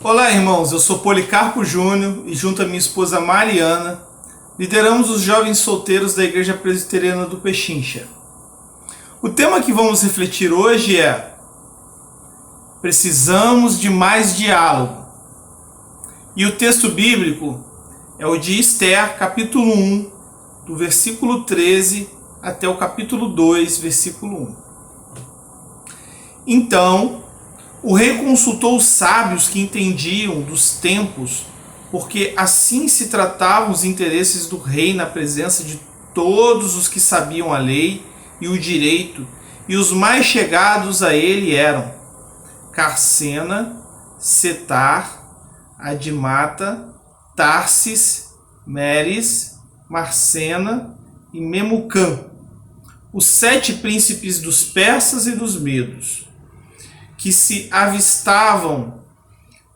Olá, irmãos. Eu sou Policarpo Júnior e, junto à minha esposa Mariana, lideramos os jovens solteiros da Igreja Presbiteriana do Pechincha. O tema que vamos refletir hoje é: precisamos de mais diálogo. E o texto bíblico é o de Esther, capítulo 1, do versículo 13 até o capítulo 2, versículo 1. Então, o rei consultou os sábios que entendiam dos tempos, porque assim se tratavam os interesses do rei na presença de todos os que sabiam a lei e o direito, e os mais chegados a ele eram Carcena, Setar, Adimata, Tarsis, Meres, Marcena e Memucã, os 7 príncipes dos persas e dos medos, que se avistavam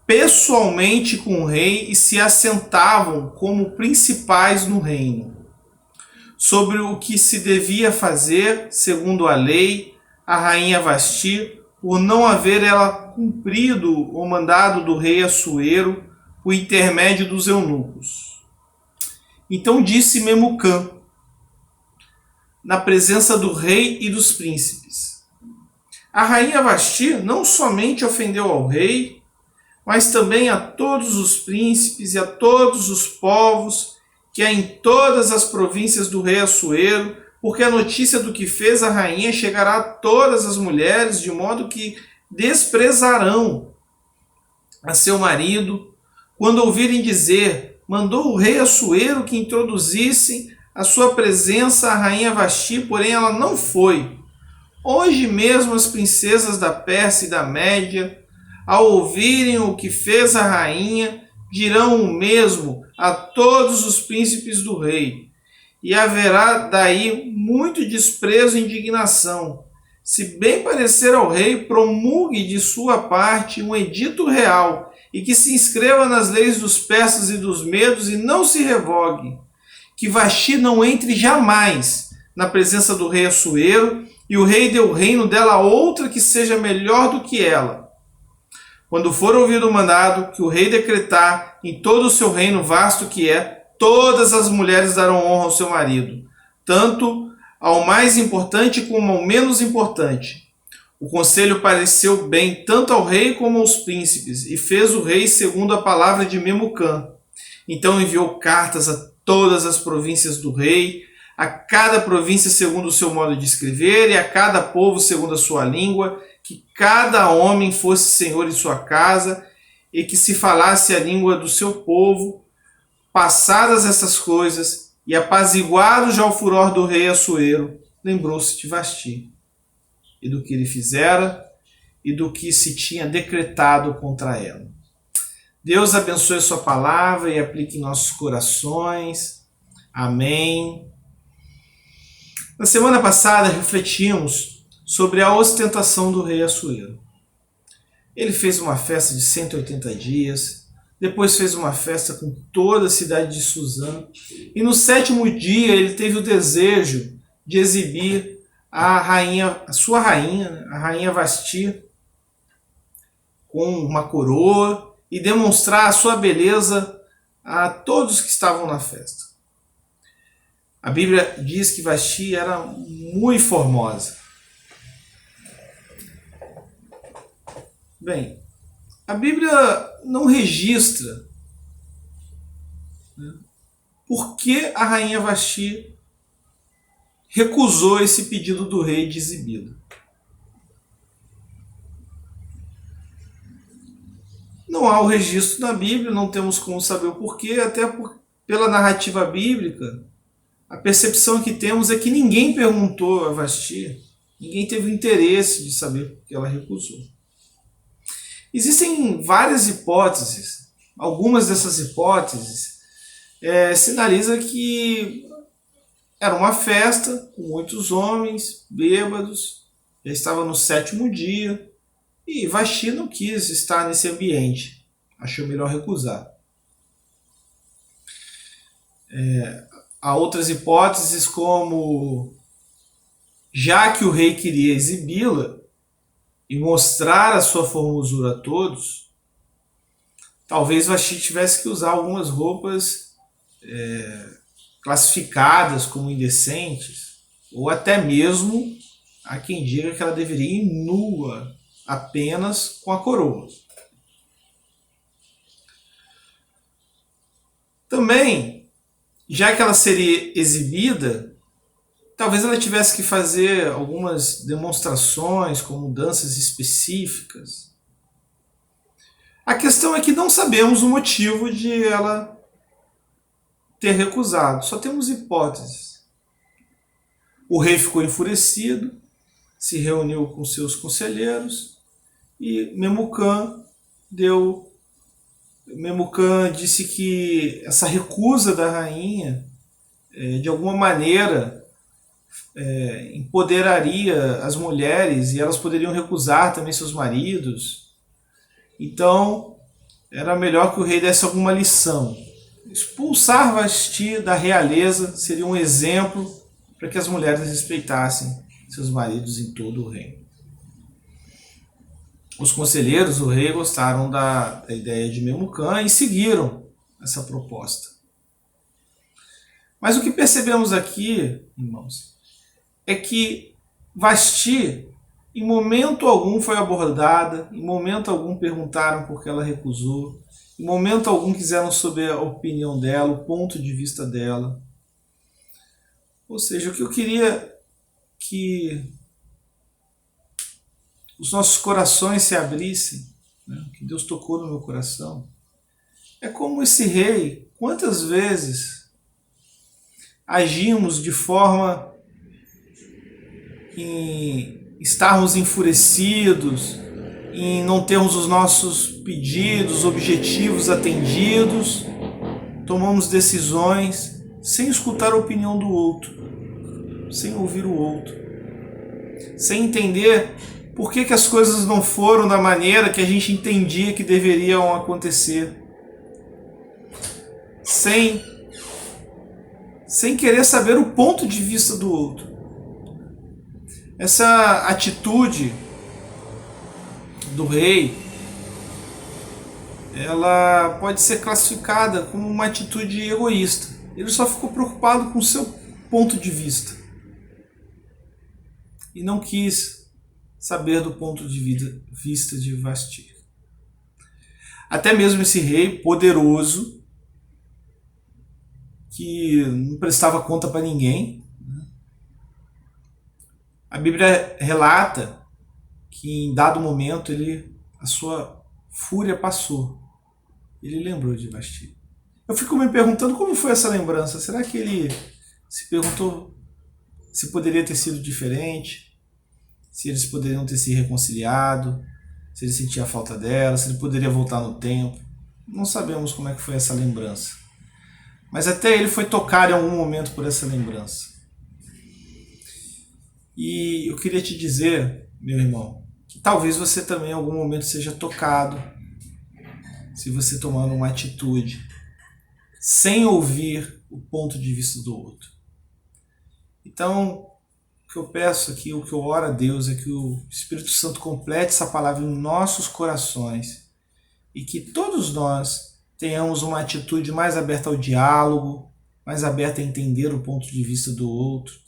pessoalmente com o rei e se assentavam como principais no reino. Sobre o que se devia fazer, segundo a lei, a rainha Vasti, por não haver ela cumprido o mandado do rei Assuero, por intermédio dos eunucos. Então disse Memucã, na presença do rei e dos príncipes: a rainha Vasti não somente ofendeu ao rei, mas também a todos os príncipes e a todos os povos que há em todas as províncias do rei Assuero, porque a notícia do que fez a rainha chegará a todas as mulheres, de modo que desprezarão a seu marido, quando ouvirem dizer: mandou o rei Assuero que introduzissem a sua presença a rainha Vasti, porém ela não foi. Hoje mesmo as princesas da Pérsia e da Média, ao ouvirem o que fez a rainha, dirão o mesmo a todos os príncipes do rei. E haverá daí muito desprezo e indignação. Se bem parecer ao rei, promulgue de sua parte um edito real e que se inscreva nas leis dos persas e dos medos e não se revogue. Que Vasti não entre jamais na presença do rei Assuero, e o rei deu o reino dela a outra que seja melhor do que ela. Quando for ouvido o mandado que o rei decretar em todo o seu reino vasto que é, todas as mulheres darão honra ao seu marido, tanto ao mais importante como ao menos importante. O conselho pareceu bem tanto ao rei como aos príncipes, e fez o rei segundo a palavra de Memucã. Então enviou cartas a todas as províncias do rei, a cada província segundo o seu modo de escrever, e a cada povo segundo a sua língua, que cada homem fosse senhor em sua casa, e que se falasse a língua do seu povo. Passadas essas coisas, e apaziguado já o furor do rei Assuero, lembrou-se de Vasti, e do que ele fizera, e do que se tinha decretado contra ela. Deus abençoe a sua palavra e aplique em nossos corações. Amém. Na semana passada refletimos sobre a ostentação do rei Assuero. Ele fez uma festa de 180 dias, depois fez uma festa com toda a cidade de Suzã, e no 7º dia ele teve o desejo de exibir a sua rainha, a rainha Vasti, com uma coroa, e demonstrar a sua beleza a todos que estavam na festa. A Bíblia diz que Vasti era muito formosa. Bem, a Bíblia não registra, por que a rainha Vasti recusou esse pedido do rei de exibi-la. Não há o registro na Bíblia, não temos como saber o porquê, pela narrativa bíblica. A percepção que temos é que ninguém perguntou a Vasti, ninguém teve interesse de saber por que ela recusou. Existem várias hipóteses. Algumas dessas hipóteses sinalizam que era uma festa com muitos homens bêbados, já estava no 7º dia, e Vasti não quis estar nesse ambiente, achou melhor recusar. Há outras hipóteses, como já que o rei queria exibi-la, e mostrar a sua formosura a todos, talvez Vasti tivesse que usar algumas roupas classificadas como indecentes, ou até mesmo há quem diga que ela deveria ir nua, apenas com a coroa. Também, já que ela seria exibida, talvez ela tivesse que fazer algumas demonstrações com mudanças específicas. A questão é que não sabemos o motivo de ela ter recusado, só temos hipóteses. O rei ficou enfurecido, se reuniu com seus conselheiros e Memucã disse que essa recusa da rainha, de alguma maneira, empoderaria as mulheres e elas poderiam recusar também seus maridos. Então, era melhor que o rei desse alguma lição. Expulsar Vasti da realeza seria um exemplo para que as mulheres respeitassem seus maridos em todo o reino. Os conselheiros do rei gostaram da ideia de Memucã e seguiram essa proposta. Mas o que percebemos aqui, irmãos, é que Vasti, em momento algum foi abordada, em momento algum perguntaram por que ela recusou, em momento algum quiseram saber a opinião dela, o ponto de vista dela. Ou seja, o que eu queria que os nossos corações se abrissem, né, que Deus tocou no meu coração, é como esse rei, quantas vezes agimos de forma em estarmos enfurecidos, em não termos os nossos pedidos, objetivos atendidos, tomamos decisões sem escutar a opinião do outro, sem ouvir o outro, sem entender por que as coisas não foram da maneira que a gente entendia que deveriam acontecer, sem querer saber o ponto de vista do outro. Essa atitude do rei, ela pode ser classificada como uma atitude egoísta. Ele só ficou preocupado com o seu ponto de vista e não quis saber do ponto de vista de Vasti. Até mesmo esse rei poderoso, que não prestava conta para ninguém, a Bíblia relata que em dado momento a sua fúria passou. Ele lembrou de Vasti. Eu fico me perguntando como foi essa lembrança. Será que ele se perguntou se poderia ter sido diferente? Se eles poderiam ter se reconciliado? Se ele sentia a falta dela? Se ele poderia voltar no tempo? Não sabemos como é que foi essa lembrança. Mas até ele foi tocado em algum momento por essa lembrança. E eu queria te dizer, meu irmão, que talvez você também em algum momento seja tocado se você tomar uma atitude sem ouvir o ponto de vista do outro. Então, o que eu peço aqui, o que eu oro a Deus é que o Espírito Santo complete essa palavra em nossos corações e que todos nós tenhamos uma atitude mais aberta ao diálogo, mais aberta a entender o ponto de vista do outro,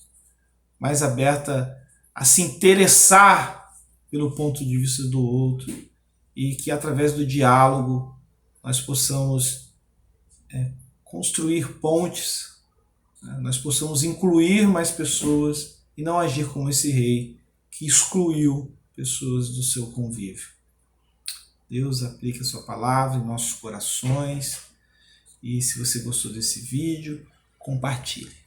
mais aberta a se interessar pelo ponto de vista do outro e que através do diálogo nós possamos construir pontes, nós possamos incluir mais pessoas e não agir como esse rei que excluiu pessoas do seu convívio. Deus aplique a sua palavra em nossos corações e se você gostou desse vídeo, compartilhe.